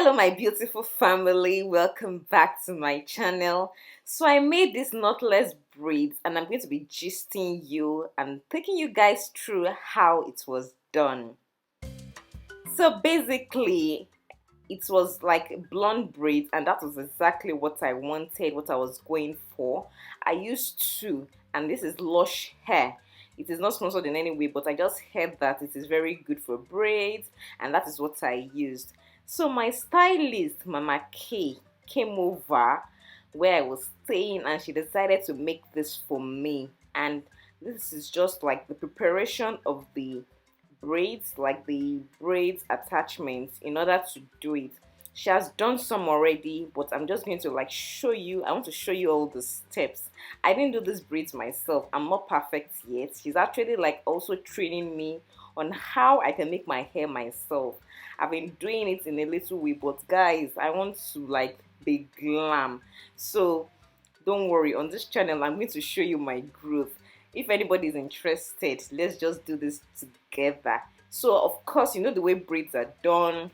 Hello my beautiful family, welcome back to my channel. So I made this knotless braids and I'm going to be gisting you and taking you guys through how it was done. So basically it was like blonde braids and that was exactly what I wanted, what I was going for. I used two and this is Lush hair. It is not sponsored in any way, but I just heard that it is very good for braids and that is what I used. So my stylist, Mama K, came over where I was staying and she decided to make this for me. And this is just like the preparation of the braids, like the braids attachments in order to do it. She has done some already, but I'm just going to like show you. I want to show you all the steps. I didn't do this braids myself. I'm not perfect yet. She's actually like also training me on how I can make my hair myself. I've been doing it in a little way, but guys, I want to like be glam. So don't worry, on this channel I'm going to show you my growth. If anybody is interested, let's just do this together. So of course, you know the way braids are done,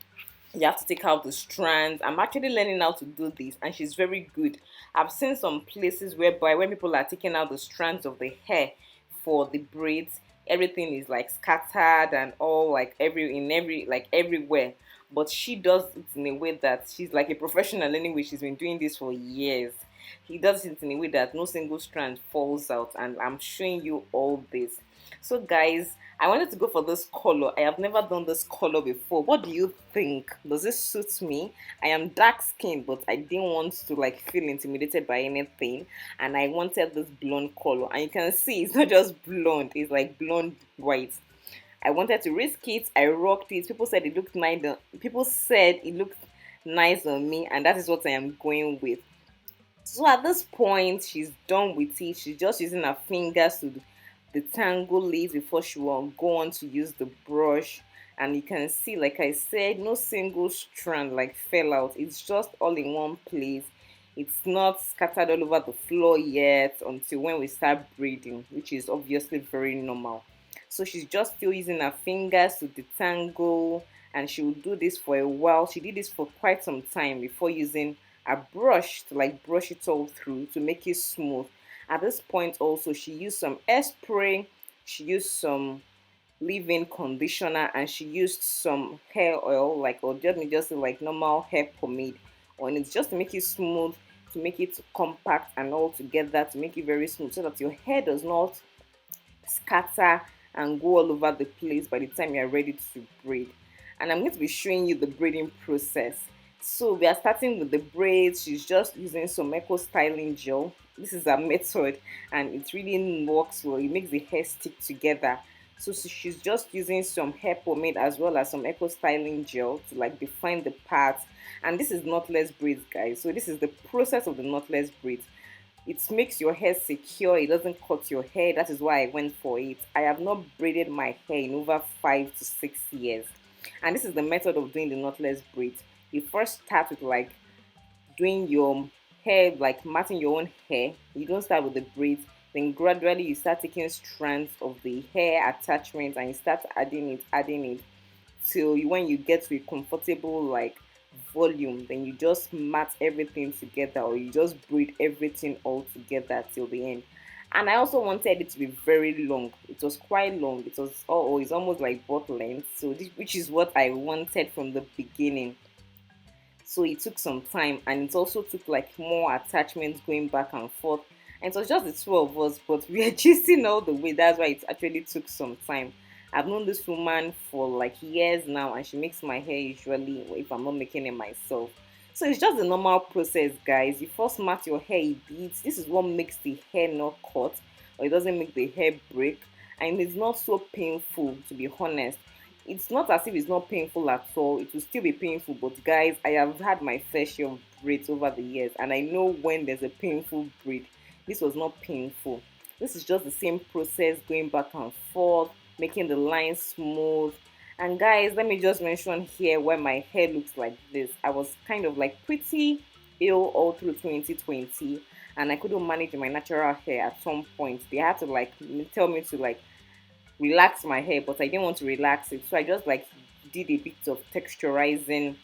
you have to take out the strands. I'm actually learning how to do this and she's very good. I've seen some places whereby when people are taking out the strands of the hair for the braids, everything is like scattered and all like everywhere, but she does it in a way that she's like a professional anyway. She's been doing this for years. He does it in a way that no single strand falls out, and I'm showing you all this. So guys, I wanted to go for this color. I have never done this color before. What do you think? Does this suit me? I am dark skinned, but I didn't want to like feel intimidated by anything, and I wanted this blonde color. And you can see it's not just blonde, it's like blonde white. I wanted to risk it. I rocked it. People said it looked nice. People said it looked nice on me, and that is what I am going with. So at this point, she's done with it. She's just using her fingers to detangle it before she will go on to use the brush. And you can see, like I said, no single strand like fell out. It's just all in one place. It's not scattered all over the floor yet until when we start braiding, which is obviously very normal. So she's just still using her fingers to detangle, and she will do this for a while. She did this for quite some time before using a brush to like brush it all through to make it smooth. At this point also, she used some hair spray, she used some leave-in conditioner, and she used some hair oil, like, or just like normal hair pomade on it, just to make it smooth, to make it compact and all together, to make it very smooth so that your hair does not scatter and go all over the place by the time you're ready to braid. And I'm going to be showing you the braiding process. So we are starting with the braids. She's just using some eco styling gel. This is a method and it really works well. It makes the hair stick together. So she's just using some hair pomade as well as some eco styling gel to like define the parts. And this is knotless braids, guys. So this is the process of the knotless braids. It makes your hair secure. It doesn't cut your hair. That is why I went for it. I have not braided my hair in over 5 to 6 years. And this is the method of doing the knotless braids. You first start with like doing your hair, like matting your own hair. You don't start with the braids. Then gradually you start taking strands of the hair attachment and you start adding it till when you get to a comfortable like volume. Then you just mat everything together, or you just braid everything all together till the end. And I also wanted it to be very long. It was quite long. It was it's almost like butt length. So which is what I wanted from the beginning. So it took some time, and it also took like more attachments going back and forth, and it was just the two of us, but we are gisting all the way. That's why it actually took some time. I've known this woman for like years now, and she makes my hair usually if I'm not making it myself. So it's just the normal process, guys. You first mat your hair a bit. This is what makes the hair not cut, or it doesn't make the hair break, and it's not so painful, to be honest. It's not as if it's not painful at all. It will still be painful, but guys, I have had my fair share of braids over the years, and I know when there's a painful braid. This was not painful. This is just the same process, going back and forth, making the lines smooth. And guys, let me just mention here why my hair looks like this. I was kind of like pretty ill all through 2020, and I couldn't manage my natural hair at some point. They had to like tell me to like relax my hair, but I didn't want to relax it, so I just like did a bit of texturizing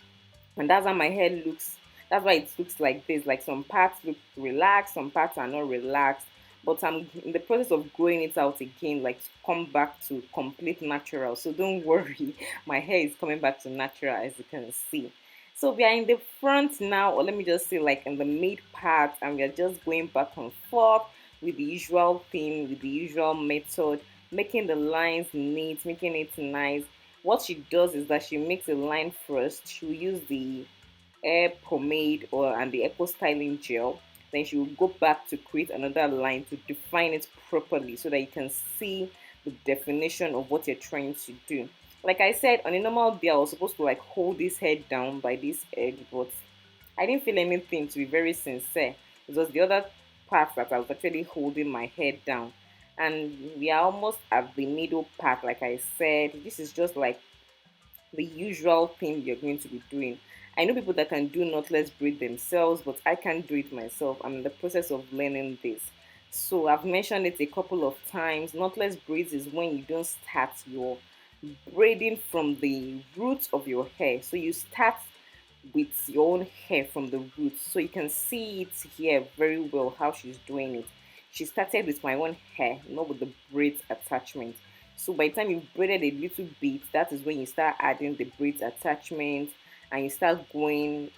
and that's how my hair looks. That's why it looks like this. Like some parts look relaxed, some parts are not relaxed, but I'm in the process of growing it out again, like to come back to complete natural. So don't worry, my hair is coming back to natural, as you can see. So we are in the front now, or let me just say like in the mid part, and we are just going back and forth with the usual thing, with the usual method, making the lines neat, making it nice. What she does is that she makes a line first. She will use the hair pomade or and the eco styling gel. Then she will go back to create another line to define it properly so that you can see the definition of what you're trying to do. Like I said, on a normal day I was supposed to like hold this head down by this edge, but I didn't feel anything, to be very sincere. It was the other part that I was actually holding my head down. And we are almost at the middle part, like I said. This is just like the usual thing you're going to be doing. I know people that can do knotless braid themselves, but I can't do it myself. I'm in the process of learning this. So I've mentioned it a couple of times. Knotless braids is when you don't start your braiding from the roots of your hair. So you start with your own hair from the roots. So you can see it here very well how she's doing it. She started with my own hair, not with the braids attachment. So by the time you've braided a little bit, that is when you start adding the braids attachment and you start going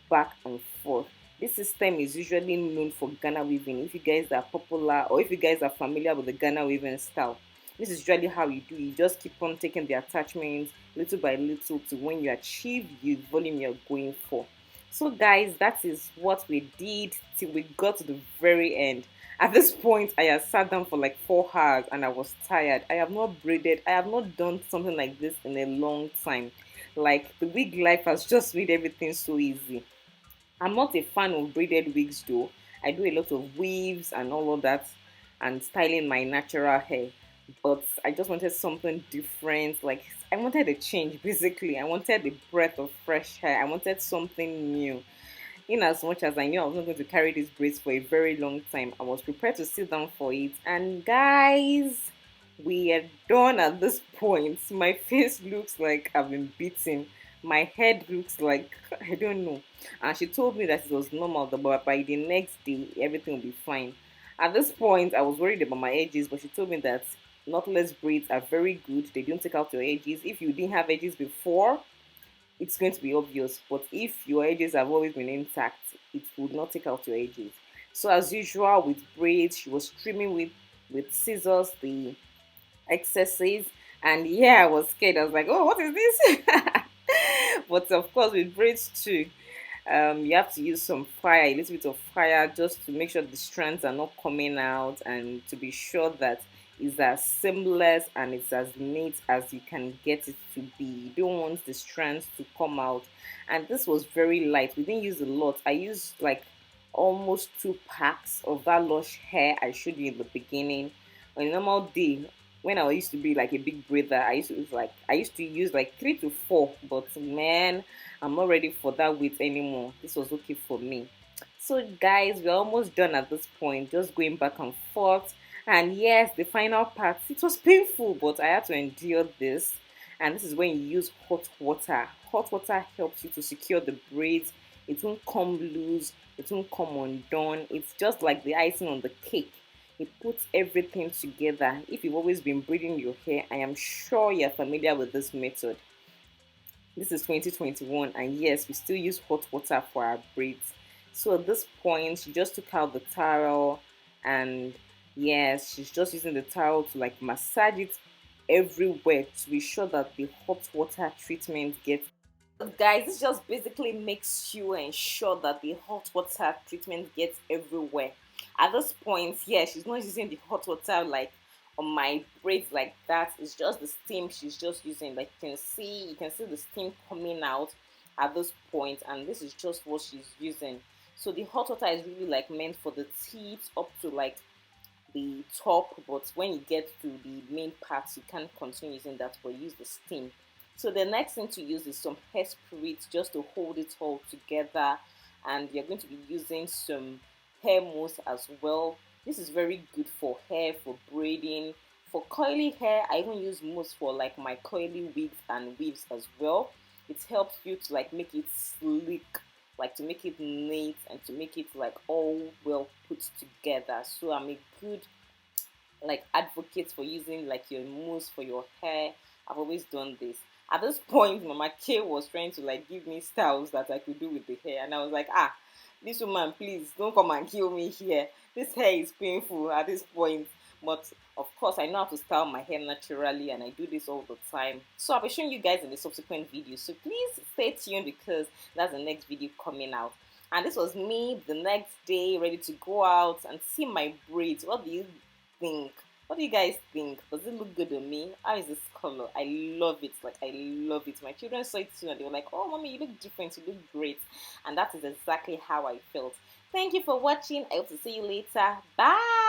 back and forth. This system is usually known for Ghana weaving. If you guys are popular or if you guys are familiar with the Ghana weaving style, this is usually how you do. You just keep on taking the attachments little by little to when you achieve the volume you're going for. So guys, that is what we did till we got to the very end. At this point, I had sat down for like 4 hours and I was tired. I have not braided. I have not done something like this in a long time. Like the wig life has just made everything so easy. I'm not a fan of braided wigs though. I do a lot of weaves and all of that and styling my natural hair. But I just wanted something different. Like I wanted a change basically. I wanted a breath of fresh hair. I wanted something new. In as much as I knew I was not going to carry these braids for a very long time, I was prepared to sit down for it. And guys, we are done at this point. My face looks like I've been beaten. My head looks like I don't know. And she told me that it was normal, but by the next day everything will be fine. At this point, I was worried about my edges, but she told me that knotless braids are very good. They don't take out your edges. If you didn't have edges before, it's going to be obvious. But if your edges have always been intact, it would not take out your edges. So as usual with braids, she was trimming with scissors the excesses, and yeah, I was scared. I was like, oh, what is this? But of course, with braids too, you have to use some fire, a little bit of fire, just to make sure the strands are not coming out and to be sure that it's as seamless and it's as neat as you can get it to be. You don't want the strands to come out. And this was very light. We didn't use a lot. I used like almost 2 packs of that lush hair I showed you in the beginning. On a normal day, when I used to be like a big braider, I used to use like 3 to 4, but man, I'm not ready for that weight anymore. This was okay for me. So guys, we're almost done at this point, just going back and forth. And yes, the final part, it was painful, but I had to endure this. And this is when you use hot water. Hot water helps you to secure the braids. It won't come loose, it won't come undone. It's just like the icing on the cake. It puts everything together. If you've always been braiding your hair, I am sure you're familiar with this method. This is 2021, and yes, we still use hot water for our braids. So at this point, she just took out the towel, and yes, she's just using the towel to like massage it everywhere to be sure that the hot water treatment gets. Guys, this just basically makes you ensure that the hot water treatment gets everywhere. At this point, yeah, she's not using the hot water like on my braids like that. It's just the steam she's just using. Like you can see the steam coming out at this point, and this is just what she's using. So the hot water is really like meant for the tips up to like the top, but when you get to the main parts you can't continue using that, but use the steam. So the next thing to use is some hairspray just to hold it all together, and you're going to be using some hair mousse as well. This is very good for hair, for braiding, for curly hair. I even use mousse for like my curly wigs and weaves as well. It helps you to like make it sleek, like to make it neat and to make it like all well put together. So I'm a good like advocate for using like your mousse for your hair. I've always done this. At this point, Mama K was trying to like give me styles that I could do with the hair, and I was like, this woman, please don't come and kill me here. This hair is painful at this point. But of course, I know how to style my hair naturally, and I do this all the time. So I'll be showing you guys in the subsequent videos. So please stay tuned because that's the next video coming out. And this was me the next day, ready to go out and see my braids. What do you think? What do you guys think? Does it look good on me? How is this color? I love it. Like, I love it. My children saw it too and they were like, oh, mommy, you look different. You look great. And that is exactly how I felt. Thank you for watching. I hope to see you later. Bye.